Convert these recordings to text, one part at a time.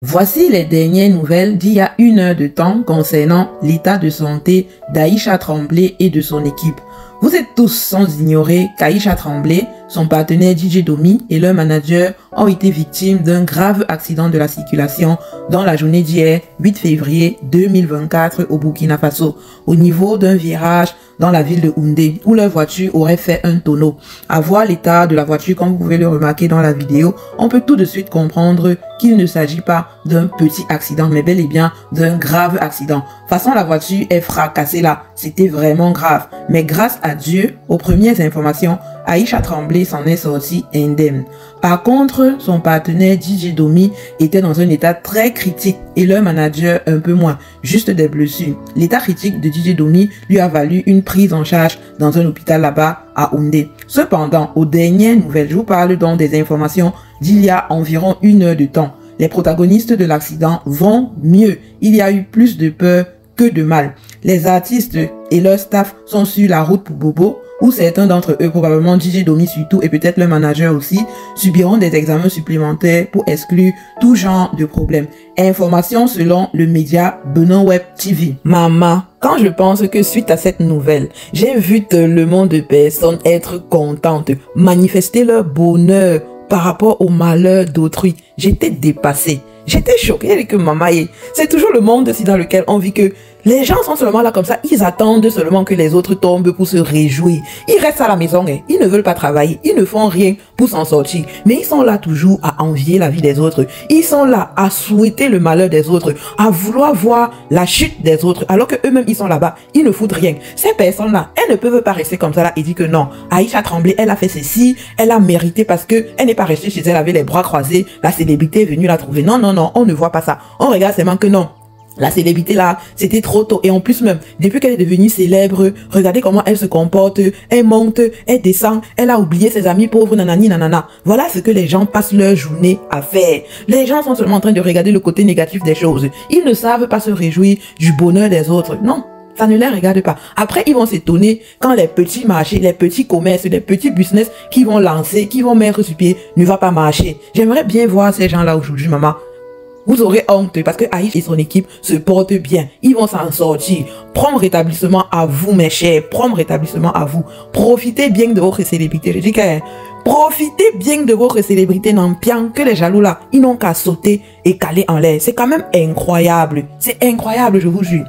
Voici les dernières nouvelles d'il y a 1 heure de temps concernant l'état de santé d'Aïcha Tremblay et de son équipe. Vous êtes tous sans ignorer qu'Aïcha Tremblay, son partenaire DJ Domi et leur manager ont été victimes d'un grave accident de la circulation dans la journée d'hier, 8 février 2024 au Burkina Faso, au niveau d'un virage dans la ville de Houndé, où leur voiture aurait fait un tonneau. À voir l'état de la voiture, comme vous pouvez le remarquer dans la vidéo, on peut tout de suite comprendre qu'il ne s'agit pas d'un petit accident, mais bel et bien d'un grave accident. De toute façon, la voiture est fracassée là. C'était vraiment grave. Mais grâce à Dieu, aux premières informations, Aïcha Tremblay s'en est sortie indemne. Par contre, son partenaire DJ Domi était dans un état très critique et leur manager un peu moins, juste des blessures. L'état critique de DJ Domi lui a valu une prise en charge dans un hôpital là-bas à Houndé. Cependant, aux dernières nouvelles, je vous parle donc des informations d'il y a environ 1 heure de temps. Les protagonistes de l'accident vont mieux. Il y a eu plus de peur que de mal. Les artistes et leur staff sont sur la route pour Bobo, où certains d'entre eux, probablement DJ Domi surtout et peut-être leur manager aussi, subiront des examens supplémentaires pour exclure tout genre de problème. Information selon le média Benin Web TV. Maman, quand je pense que suite à cette nouvelle, j'ai vu le monde de personnes être contentes, manifester leur bonheur par rapport au malheur d'autrui, j'étais dépassée. J'étais choquée que maman, c'est toujours le monde aussi dans lequel on vit que les gens sont seulement là comme ça, ils attendent seulement que les autres tombent pour se réjouir. Ils restent à la maison, ils ne veulent pas travailler, ils ne font rien pour s'en sortir. Mais ils sont là toujours à envier la vie des autres. Ils sont là à souhaiter le malheur des autres, à vouloir voir la chute des autres, alors que eux-mêmes ils sont là-bas, ils ne foutent rien. Ces personnes-là, elles ne peuvent pas rester comme ça là et dire que non, Aïcha Tremblay, elle a fait ceci, elle a mérité parce que elle n'est pas restée chez elle avec les bras croisés, la célébrité est venue la trouver. Non, non, non, on ne voit pas ça. On regarde seulement que non. La célébrité là, c'était trop tôt. Et en plus même, depuis qu'elle est devenue célèbre, regardez comment elle se comporte. Elle monte, elle descend, elle a oublié ses amis pauvres, nanani, nanana. Voilà ce que les gens passent leur journée à faire. Les gens sont seulement en train de regarder le côté négatif des choses. Ils ne savent pas se réjouir du bonheur des autres. Non. Ça ne les regarde pas. Après, ils vont s'étonner quand les petits marchés, les petits commerces, les petits business qui vont lancer, qui vont mettre sur pied, ne va pas marcher. J'aimerais bien voir ces gens-là aujourd'hui, maman. Vous aurez honte parce que Aïcha et son équipe se portent bien. Ils vont s'en sortir. Prompt rétablissement à vous, mes chers. Prompt rétablissement à vous. Profitez bien de votre célébrité. Je dis que profitez bien de votre célébrité n'ampiant que les jaloux là, ils n'ont qu'à sauter et caler en l'air. C'est quand même incroyable. C'est incroyable, je vous jure.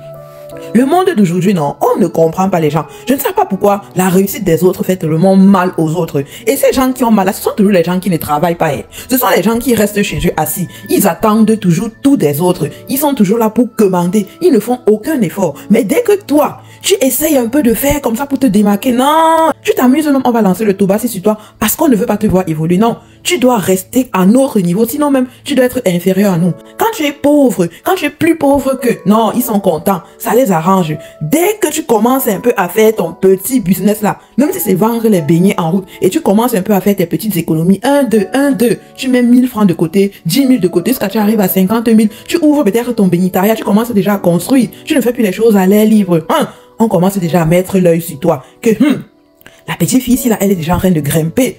Le monde d'aujourd'hui, non, on ne comprend pas les gens. Je ne sais pas pourquoi la réussite des autres fait tellement mal aux autres. Et ces gens qui ont mal, ce sont toujours les gens qui ne travaillent pas. Ce sont les gens qui restent chez eux assis. Ils attendent toujours tout des autres. Ils sont toujours là pour commander. Ils ne font aucun effort. Mais dès que toi, tu essayes un peu de faire comme ça pour te démarquer, non, tu t'amuses même, on va lancer le toba sur toi parce qu'on ne veut pas te voir évoluer. Non, tu dois rester à notre niveau, sinon même tu dois être inférieur à nous. Quand tu es pauvre, quand tu es plus pauvre que, non, ils sont contents, ça les arrange. Dès que tu commences un peu à faire ton petit business là, même si c'est vendre les beignets en route et tu commences un peu à faire tes petites économies, 1, 2, tu mets 1000 francs de côté, 10 000 de côté, jusqu'à tu arrives à 50 000, tu ouvres peut-être ton bénitariat, tu commences déjà à construire, tu ne fais plus les choses à l'air libre. On commence déjà à mettre l'œil sur toi. Que la petite fille ici, là, elle est déjà en train de grimper.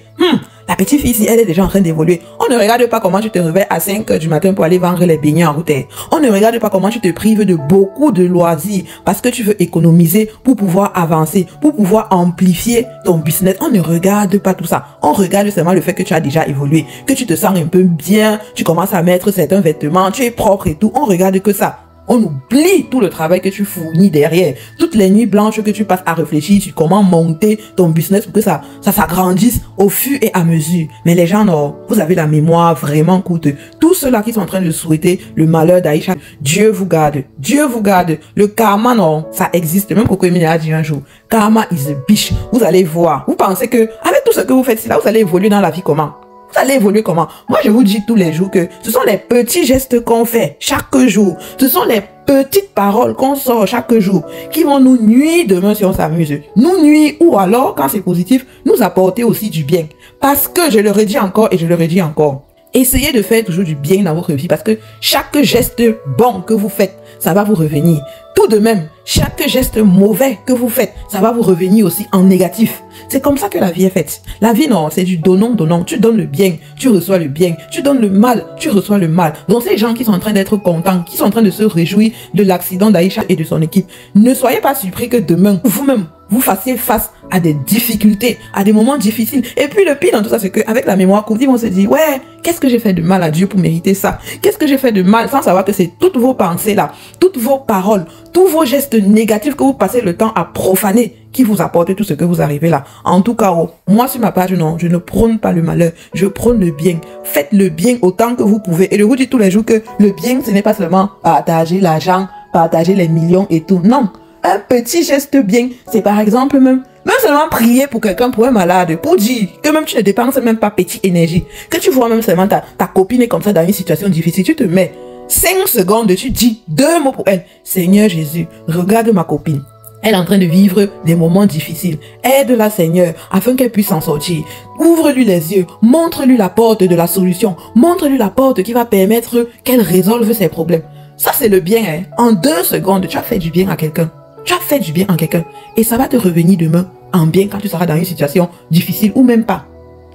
La petite fille ici, elle est déjà en train d'évoluer. On ne regarde pas comment tu te réveilles à 5 h du matin pour aller vendre les beignets en route. On ne regarde pas comment tu te prives de beaucoup de loisirs parce que tu veux économiser pour pouvoir avancer, pour pouvoir amplifier ton business. On ne regarde pas tout ça. On regarde seulement le fait que tu as déjà évolué, que tu te sens un peu bien, tu commences à mettre certains vêtements, tu es propre et tout. On regarde que ça. On oublie tout le travail que tu fournis derrière. Toutes les nuits blanches que tu passes à réfléchir sur comment monter ton business pour que ça s'agrandisse au fur et à mesure. Mais les gens, non, vous avez la mémoire vraiment courte. Tous ceux-là qui sont en train de souhaiter le malheur d'Aïcha, Dieu vous garde. Dieu vous garde. Le karma, non, ça existe. Même Coco Emile a dit un jour, karma is a bitch. Vous allez voir. Vous pensez que, avec tout ce que vous faites, là, vous allez évoluer dans la vie comment? Vous allez évoluer comment? Moi, je vous dis tous les jours que ce sont les petits gestes qu'on fait chaque jour. Ce sont les petites paroles qu'on sort chaque jour qui vont nous nuire demain si on s'amuse. Nous nuire ou alors, quand c'est positif, nous apporter aussi du bien. Parce que, je le redis encore et je le redis encore, essayez de faire toujours du bien dans votre vie parce que chaque geste bon que vous faites, ça va vous revenir. Tout de même, chaque geste mauvais que vous faites, ça va vous revenir aussi en négatif. C'est comme ça que la vie est faite. La vie, non, c'est du donnant. Tu donnes le bien, tu reçois le bien. Tu donnes le mal, tu reçois le mal. Donc ces gens qui sont en train d'être contents, qui sont en train de se réjouir de l'accident d'Aïcha et de son équipe, ne soyez pas surpris que demain, vous-même, vous fassiez face à des difficultés, à des moments difficiles. Et puis le pire dans tout ça, c'est qu'avec la mémoire courte, ils vont se dire, ouais, qu'est-ce que j'ai fait de mal à Dieu pour mériter ça? Qu'est-ce que j'ai fait de mal, sans savoir que c'est toutes vos pensées là, toutes vos paroles, tous vos gestes négatifs que vous passez le temps à profaner qui vous apportent tout ce que vous arrivez là. En tout cas, moi sur ma page, non, je ne prône pas le malheur, je prône le bien. Faites le bien autant que vous pouvez. Et je vous dis tous les jours que le bien, ce n'est pas seulement partager l'argent, partager les millions et tout. Non. Un petit geste bien, c'est par exemple même seulement prier pour quelqu'un, pour un malade, pour dire que même tu ne dépenses même pas petite énergie, que tu vois même seulement ta copine est comme ça dans une situation difficile, tu te mets 5 secondes, tu dis 2 mots pour elle. Seigneur Jésus, regarde ma copine. Elle est en train de vivre des moments difficiles. Aide-la, Seigneur, afin qu'elle puisse s'en sortir. Ouvre-lui les yeux. Montre-lui la porte de la solution. Montre-lui la porte qui va permettre qu'elle résolve ses problèmes. Ça, c'est le bien, hein. En 2 secondes, tu as fait du bien à quelqu'un. Tu as fait du bien à quelqu'un. Et ça va te revenir demain en bien quand tu seras dans une situation difficile ou même pas.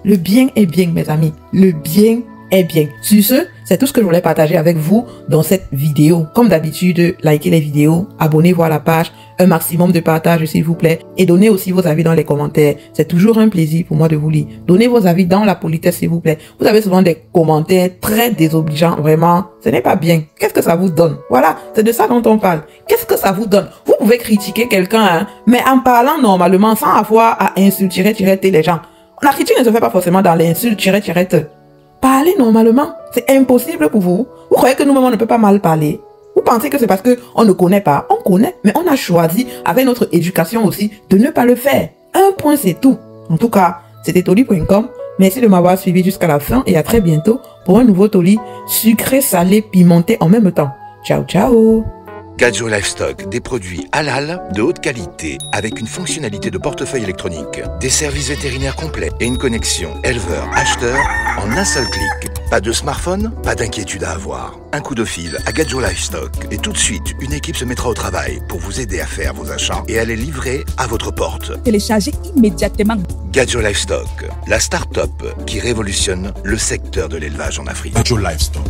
Le bien est bien, mes amis. Le bien est bien. Sur ce, c'est tout ce que je voulais partager avec vous dans cette vidéo. Comme d'habitude, likez les vidéos, abonnez-vous à la page, un maximum de partage s'il vous plaît, et donnez aussi vos avis dans les commentaires. C'est toujours un plaisir pour moi de vous lire. Donnez vos avis dans la politesse s'il vous plaît. Vous avez souvent des commentaires très désobligeants, vraiment, ce n'est pas bien. Qu'est-ce que ça vous donne? Voilà, c'est de ça dont on parle. Qu'est-ce que ça vous donne? Vous pouvez critiquer quelqu'un, hein, mais en parlant normalement, sans avoir à insulter, tirer les gens. La critique ne se fait pas forcément dans l'insulte, tirer. Parlez normalement. C'est impossible pour vous. Vous croyez que nous-mêmes, on ne peut pas mal parler? Vous pensez que c'est parce qu'on ne connaît pas? On connaît, mais on a choisi, avec notre éducation aussi, de ne pas le faire. Un point, c'est tout. En tout cas, c'était Toli.com. Merci de m'avoir suivi jusqu'à la fin et à très bientôt pour un nouveau Toli sucré, salé, pimenté en même temps. Ciao, ciao! Gadjo Livestock, des produits halal de haute qualité avec une fonctionnalité de portefeuille électronique, des services vétérinaires complets et une connexion éleveur-acheteur en un seul clic. Pas de smartphone, pas d'inquiétude à avoir. Un coup de fil à Gadjo Livestock et tout de suite, une équipe se mettra au travail pour vous aider à faire vos achats et à les livrer à votre porte. Téléchargez immédiatement Gadjo Livestock, la start-up qui révolutionne le secteur de l'élevage en Afrique. Gadjo Livestock,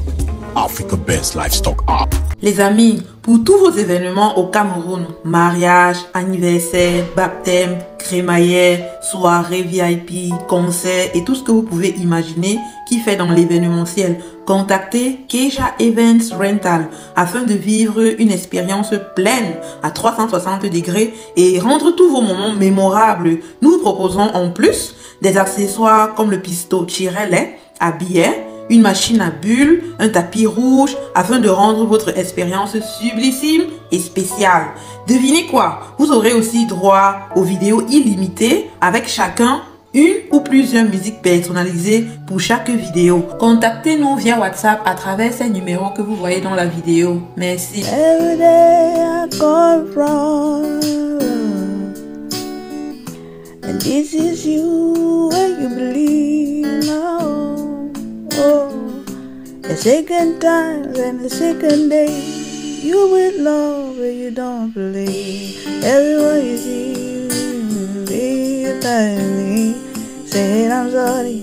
Africa Best Livestock App. Les amis, pour tous vos événements au Cameroun, mariage, anniversaire, baptême, crémaillère, soirée VIP, concert et tout ce que vous pouvez imaginer qui fait dans l'événementiel, contactez Keja Events Rental afin de vivre une expérience pleine à 360 degrés et rendre tous vos moments mémorables. Nous vous proposons en plus des accessoires comme le pistolet à billets, une machine à bulles, un tapis rouge, afin de rendre votre expérience sublissime et spéciale. Devinez quoi? Vous aurez aussi droit aux vidéos illimitées avec chacun une ou plusieurs musiques personnalisées pour chaque vidéo. Contactez-nous via WhatsApp à travers ces numéros que vous voyez dans la vidéo. Merci. Every day I go wrong, and this is you when you believe now. Oh, the second time and the second day, you will love when you don't believe. Everyone you see, be telling me, saying I'm sorry.